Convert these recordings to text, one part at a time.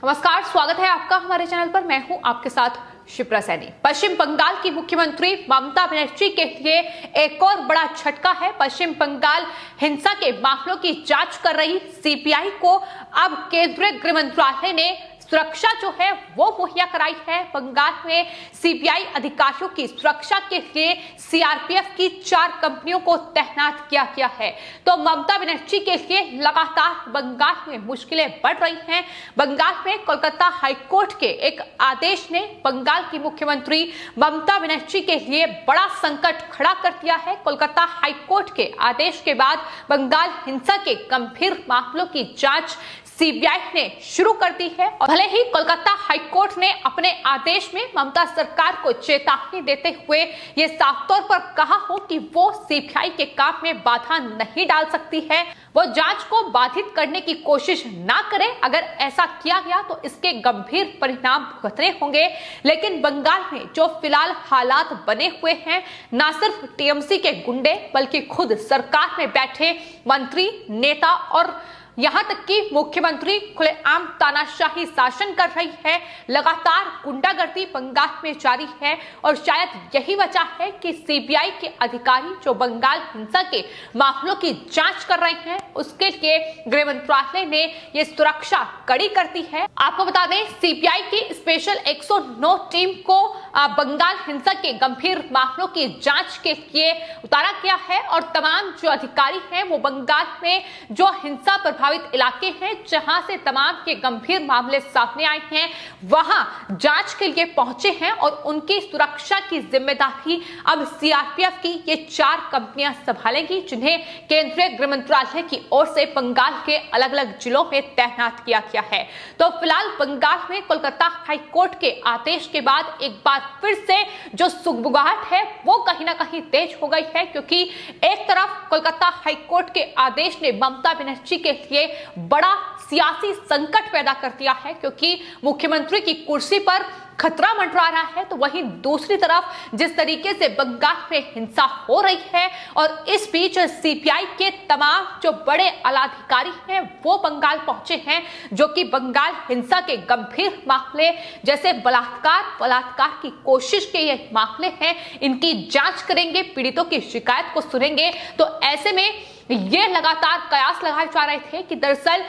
नमस्कार, स्वागत है आपका हमारे चैनल पर। मैं हूं आपके साथ शिप्रा सैनी। पश्चिम बंगाल की मुख्यमंत्री ममता बनर्जी के लिए एक और बड़ा झटका है। पश्चिम बंगाल हिंसा के मामलों की जांच कर रही सीबीआई को अब केंद्रीय गृह मंत्रालय ने सुरक्षा जो है वो मुहैया कराई है। बंगाल में सीबीआई अधिकारियों की सुरक्षा के लिए सीआरपीएफ की 4 कंपनियों को तैनात किया गया है। तो ममता बनर्जी के लिए लगातार बंगाल में मुश्किलें बढ़ रही हैं। बंगाल में कोलकाता हाईकोर्ट के एक आदेश ने बंगाल की मुख्यमंत्री ममता बनर्जी के लिए बड़ा संकट खड़ा कर दिया है। कोलकाता हाईकोर्ट के आदेश के बाद बंगाल हिंसा के गंभीर मामलों की जांच सीबीआई ने शुरू कर दी है। और भले ही कोलकाता हाईकोर्ट ने अपने आदेश में ममता सरकार को चेतावनी देते हुए ये साफ तौर पर कहा हो कि वो सीबीआई के काम में बाधा नहीं डाल सकती है, वो जांच को बाधित करने की कोशिश ना करे। अगर ऐसा किया गया तो इसके गंभीर परिणाम भुगतने होंगे। लेकिन बंगाल में जो फिलहाल हालात बने हुए हैं, न सिर्फ टीएमसी के गुंडे बल्कि खुद सरकार में बैठे मंत्री, नेता और यहां तक कि मुख्यमंत्री खुलेआम तानाशाही शासन कर रही है। लगातार गुंडागर्दी बंगाल में जारी है और शायद यही वजह है कि सीबीआई के अधिकारी जो बंगाल हिंसा के मामलों की जांच कर रहे हैं, उसके लिए गृह मंत्रालय ने ये सुरक्षा कड़ी कर दी है। आपको बता दें, सीबीआई की स्पेशल 109 टीम को बंगाल हिंसा के गंभीर मामलों की जांच के लिए उतारा गया है और तमाम जो अधिकारी हैं वो बंगाल में जो हिंसा प्रभावित इलाके हैं, जहां से तमाम के गंभीर मामले सामने आए हैं, वहां जांच के लिए पहुंचे हैं और उनकी सुरक्षा की जिम्मेदारी अब सीआरपीएफ की ये 4 कंपनियां संभालेंगी, जिन्हें केंद्रीय गृह मंत्रालय की ओर से बंगाल के अलग अलग जिलों में तैनात किया गया है। तो फिलहाल बंगाल में कोलकाता हाईकोर्ट के आदेश के बाद एक बार फिर से जो सुगबुगाहट है वो कहीं ना कहीं तेज हो गई है, क्योंकि एक तरफ कोलकाता हाईकोर्ट के आदेश ने ममता बनर्जी के लिए बड़ा सियासी संकट पैदा कर दिया है, क्योंकि मुख्यमंत्री की कुर्सी पर खतरा मंडरा रहा है। तो वहीं दूसरी तरफ जिस तरीके से बंगाल में हिंसा हो रही है और इस बीच सीबीआई के तमाम जो बड़े आलाधिकारी हैं वो बंगाल पहुंचे हैं, जो कि बंगाल हिंसा के गंभीर मामले जैसे बलात्कार की कोशिश के ये मामले हैं, इनकी जांच करेंगे, पीड़ितों की शिकायत को सुनेंगे। तो ऐसे में ये लगातार कयास लगाए जा रहे थे कि दरअसल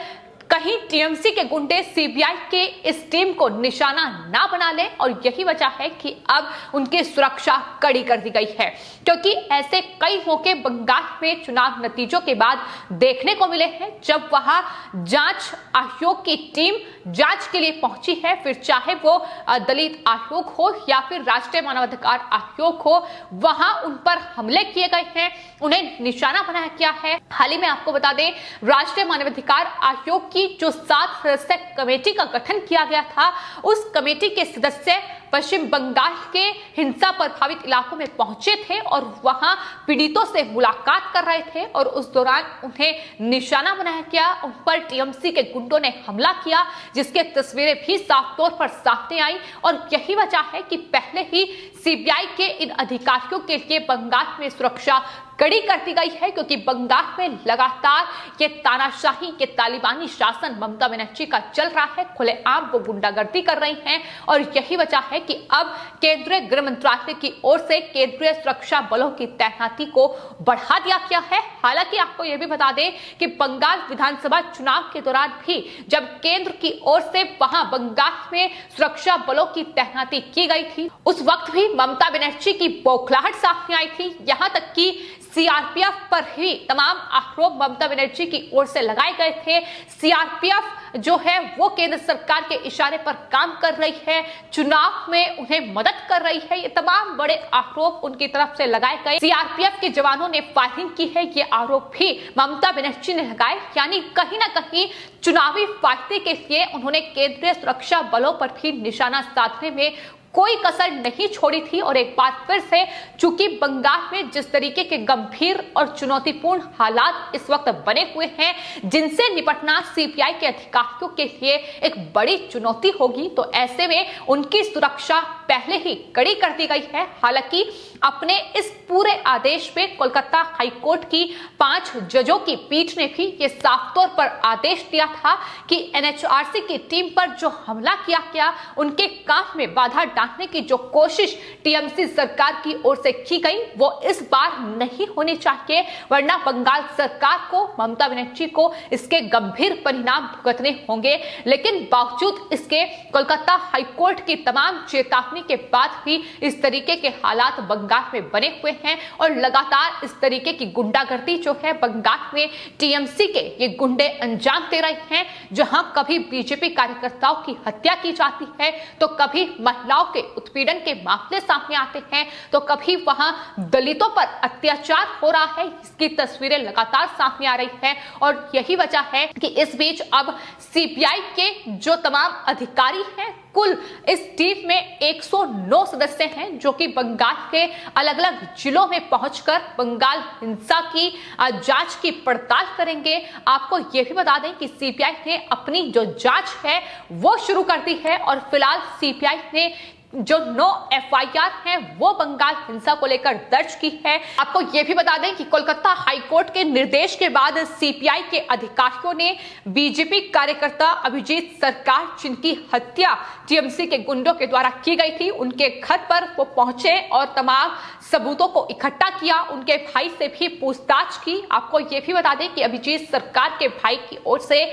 कहीं टीएमसी के गुंडे सीबीआई के इस टीम को निशाना ना बना लें, और यही वजह है कि अब उनकी सुरक्षा कड़ी कर दी गई है। क्योंकि ऐसे कई मौके बंगाल में चुनाव नतीजों के बाद देखने को मिले हैं, जब वहां जांच आयोग की टीम जांच के लिए पहुंची है, फिर चाहे वो दलित आयोग हो या फिर राष्ट्रीय मानवाधिकार आयोग हो, वहां उन पर हमले किए गए हैं, उन्हें निशाना बनाया गया है। हाल ही में आपको बता दें, राष्ट्रीय मानवाधिकार आयोग की जो 7 सदस्य कमेटी का गठन किया गया था, उस कमेटी के सदस्य पश्चिम बंगाल के हिंसा प्रभावित इलाकों में पहुंचे थे और वहां पीड़ितों से मुलाकात कर रहे थे, और उस दौरान उन्हें निशाना बनाया गया। उन पर टीएमसी के गुंडों ने हमला किया, जिसके तस्वीरें भी साफ तौर पर सामने आई। और यही वजह है कि पहले ही सीबीआई के इन अधिकारियों के लिए बंगाल में सुरक्षा कड़ी कर दी गई है, क्योंकि बंगाल में लगातार ये तानाशाही, ये तालिबानी शासन ममता बनर्जी का चल रहा है। खुलेआम वो गुंडागर्दी कर रही हैं और यही वजह है कि अब केंद्रीय गृह मंत्रालय की ओर से केंद्रीय सुरक्षा बलों की तैनाती को बढ़ा दिया गया है। हालांकि आपको यह भी बता दें कि बंगाल विधानसभा चुनाव के दौरान भी जब केंद्र की ओर से वहां बंगाल में सुरक्षा बलों की तैनाती की गई थी, उस वक्त भी ममता बनर्जी की बौखलाहट सामने आई थी। यहां तक कि सीआरपीएफ पर ही तमाम आरोप ममता बनर्जी की ओर से लगाए गए थे। सीआरपीएफ जो है वो केंद्र सरकार के इशारे पर काम कर रही है, चुनाव में उन्हें मदद कर रही है, ये तमाम बड़े आरोप उनकी तरफ से लगाए गए। सीआरपीएफ के जवानों ने फायरिंग की है, ये आरोप भी ममता बनर्जी ने लगाए। यानी कहीं ना कहीं चुनावी फायदे के लिए उन्होंने केंद्रीय सुरक्षा बलों पर भी निशाना साधने में कोई कसर नहीं छोड़ी थी। और एक बार फिर से, चूंकि बंगाल में जिस तरीके के गंभीर और चुनौतीपूर्ण हालात इस वक्त बने हुए हैं, जिनसे निपटना सीबीआई के अधिकारियों के लिए एक बड़ी चुनौती होगी, तो ऐसे में उनकी सुरक्षा पहले ही कड़ी कर दी गई है। हालांकि अपने इस पूरे आदेश पे कोलकाता हाईकोर्ट की 5 जजों की पीठ ने भी ये साफ तौर पर आदेश दिया था कि एनएचआरसी की टीम पर जो हमला किया गया, उनके काम में बाधा डालने की जो कोशिश टीएमसी सरकार की ओर से की गई, वो इस बार नहीं होनी चाहिए, वरना बंगाल सरकार को, ममता बनर्जी को इसके गंभीर परिणाम भुगतने होंगे। लेकिन बावजूद इसके कोलकाता हाईकोर्ट की तमाम चेतावनी के बाद भी इस तरीके के हालात बंगाल में बने हुए हैं और लगातार इस तरीके की गुंडागर्दी जो है बंगाल में टीएमसी के ये गुंडे अंजाम दे रहे हैं। जहां कभी बीजेपी कार्यकर्ताओं की हत्या की जाती है, तो कभी महिलाओं के उत्पीड़न के मामले सामने आते हैं, तो कभी वहां दलितों पर अत्याचार हो रहा है। इसकी तस्वीरें लगातार सामने आ रही है और यही वजह है कि इस बीच अब सीबीआई के जो तमाम अधिकारी हैं, कुल इस टीम में 109 सदस्य हैं जो कि बंगाल के अलग अलग जिलों में पहुंचकर बंगाल हिंसा की जांच की पड़ताल करेंगे। आपको यह भी बता दें कि सीबीआई ने अपनी जो जांच है वो शुरू कर दी है और फिलहाल सीबीआई ने जो 9 एफआईआर हैं वो बंगाल हिंसा को लेकर दर्ज की है। आपको यह भी बता दें कि कोलकाता हाईकोर्ट के निर्देश के बाद सीबीआई के अधिकारियों ने बीजेपी कार्यकर्ता अभिजीत सरकार, जिनकी हत्या टीएमसी के गुंडों के द्वारा की गई थी, उनके घर पर वो पहुंचे और तमाम सबूतों को इकट्ठा किया, उनके भाई से भी पूछताछ की। आपको यह भी बता दें कि अभिजीत सरकार के भाई की ओर से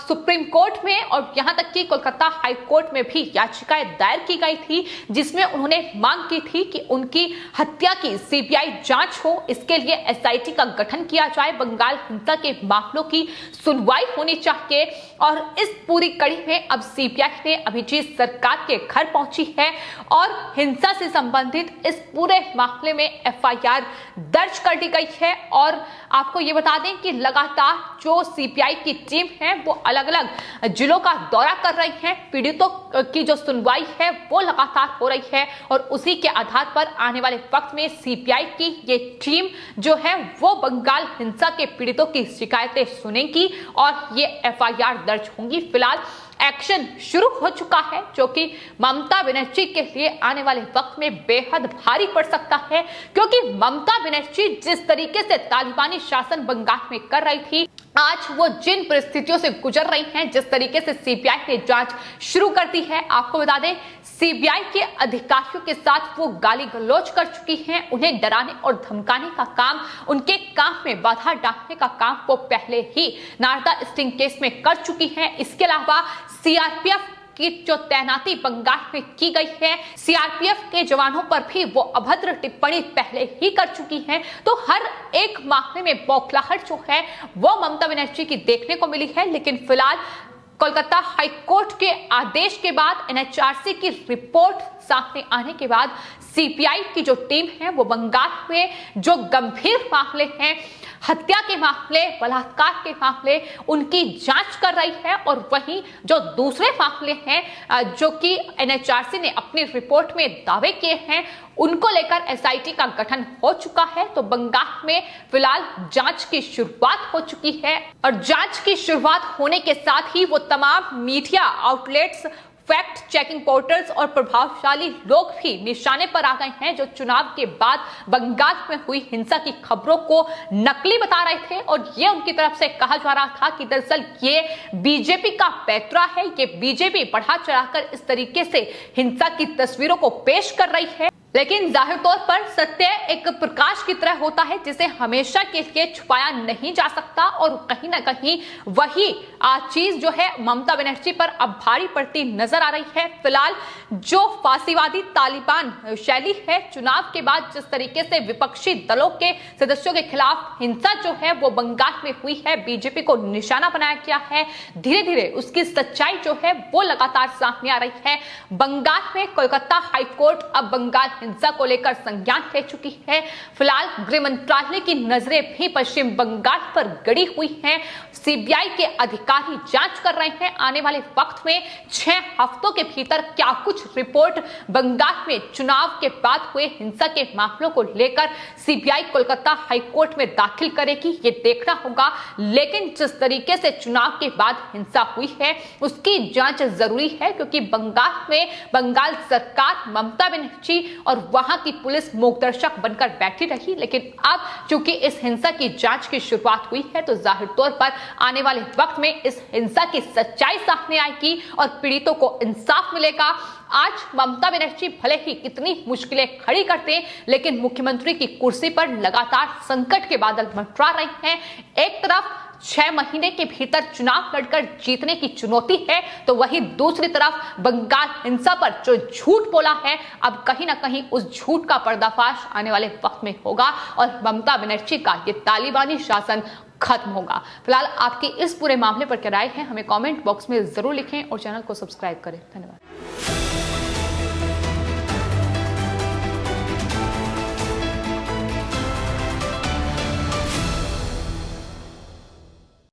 सुप्रीम कोर्ट में और यहां तक कि कोलकाता हाईकोर्ट में भी याचिकाएं दायर की गई थी, जिसमें उन्होंने मांग की थी कि उनकी हत्या की सीबीआई जांच हो, इसके लिए एसआईटी का गठन किया जाए, बंगाल हिंसा के मामलों की सुनवाई होनी चाहिए। और इस पूरी कड़ी में अब सीबीआई ने अभिजीत सरकार के घर पहुंची है और हिंसा से संबंधित इस पूरे मामले में एफआईआर दर्ज कर दी गई है। और आपको ये बता दें कि लगातार जो सीबीआई की टीम है वो अलग अलग जिलों का दौरा कर रही है, पीड़ितों की जो सुनवाई है वो लगातार हो रही है और उसी के आधार पर आने वाले वक्त में सीबीआई की ये टीम जो है वो बंगाल हिंसा के पीड़ितों की शिकायतें सुनेगी और ये एफआईआर दर्ज होंगी। फिलहाल एक्शन शुरू हो चुका है जो कि ममता बनर्जी के लिए आने वाले वक्त में बेहद भारी पड़ सकता है, क्योंकि ममता बनर्जी जिस तरीके से तालिबानी शासन बंगाल में कर रही थी, आज वो जिन परिस्थितियों से गुजर रही हैं, जिस तरीके से सीबीआई ने जांच शुरू कर दी है, आपको बता दें सीबीआई के अधिकारियों के साथ वो गाली गलौज कर चुकी हैं, उन्हें डराने और धमकाने का काम, उनके काम में बाधा डालने का काम वो पहले ही नारदा स्टिंग केस में कर चुकी हैं। इसके अलावा सीआरपीएफ की जो तैनाती बंगाल में की गई है, सीआरपीएफ के जवानों पर भी वो अभद्र टिप्पणी पहले ही कर चुकी हैं। तो हर एक मामले में बौखलाहट जो है वो ममता बनर्जी की देखने को मिली है। लेकिन फिलहाल कोलकाता हाईकोर्ट के आदेश के बाद, एनएचआरसी की रिपोर्ट सामने आने के बाद सीबीआई की जो टीम है वो बंगाल में जो गंभीर मामले हैं, हत्या के मामले, बलात्कार के मामले, उनकी जांच कर रही है। और वहीं जो दूसरे मामले हैं जो कि एनएचआरसी ने अपनी रिपोर्ट में दावे किए हैं, उनको लेकर एसआईटी का गठन हो चुका है। तो बंगाल में फिलहाल जांच की शुरुआत हो चुकी है और जांच की शुरुआत होने के साथ ही वो तमाम media outlets, fact checking portals और प्रभावशाली लोग भी निशाने पर आ गए हैं, जो चुनाव के बाद बंगाल में हुई हिंसा की खबरों को नकली बता रहे थे। और ये उनकी तरफ से कहा जा रहा था कि दरअसल ये बीजेपी का पैतरा है, ये बीजेपी बढ़ा चढ़ाकर इस तरीके से हिंसा की तस्वीरों को पेश कर रही है। लेकिन जाहिर तौर पर सत्य एक प्रकाश की तरह होता है, जिसे हमेशा के लिए छुपाया नहीं जा सकता। और कहीं ना कहीं वही चीज जो है ममता बनर्जी पर अब भारी पड़ती नजर आ रही है। फिलहाल जो फांसीवादी तालिबान शैली है, चुनाव के बाद जिस तरीके से विपक्षी दलों के सदस्यों के खिलाफ हिंसा जो है वो बंगाल में हुई है, बीजेपी को निशाना बनाया गया है, धीरे धीरे उसकी सच्चाई जो है वो लगातार सामने आ रही है। बंगाल में कोलकाता हाईकोर्ट अब बंगाल हिंसा को लेकर संज्ञान ले चुकी है। फिलहाल गृह मंत्रालय की नजरें भी पश्चिम बंगाल पर गड़ी हुई हैं। सीबीआई के अधिकारी जांच कर रहे हैं आने वाले वक्त में 6 हफ्तों के भीतर क्या कुछ रिपोर्ट बंगाल में चुनाव के बाद हुए हिंसा के मामलों को लेकर सीबीआई कोलकाता हाईकोर्ट में दाखिल करेगी, ये देखना होगा। लेकिन जिस तरीके से चुनाव के बाद हिंसा हुई है उसकी जांच जरूरी है, क्योंकि बंगाल में बंगाल सरकार ममता बनर्जी और वहां की पुलिस मूकदर्शक बनकर बैठी रही। लेकिन अब चूंकि इस हिंसा की जांच की शुरुआत हुई है तो जाहिर तौर पर आने वाले वक्त में इस हिंसा की सच्चाई सामने आएगी और पीड़ितों को इंसाफ मिलेगा। आज ममता बनर्जी भले ही कितनी मुश्किलें खड़ी करते, लेकिन मुख्यमंत्री की कुर्सी पर लगातार संकट के बादल मंडरा रहे हैं। एक तरफ 6 महीने के भीतर चुनाव लड़कर जीतने की चुनौती है, तो वहीं दूसरी तरफ बंगाल हिंसा पर जो झूठ बोला है, अब कहीं ना कहीं उस झूठ का पर्दाफाश आने वाले वक्त में होगा और ममता बनर्जी का ये तालिबानी शासन खत्म होगा। फिलहाल आपकी इस पूरे मामले पर क्या राय है, हमें कमेंट बॉक्स में जरूर लिखें और चैनल को सब्सक्राइब करें। धन्यवाद।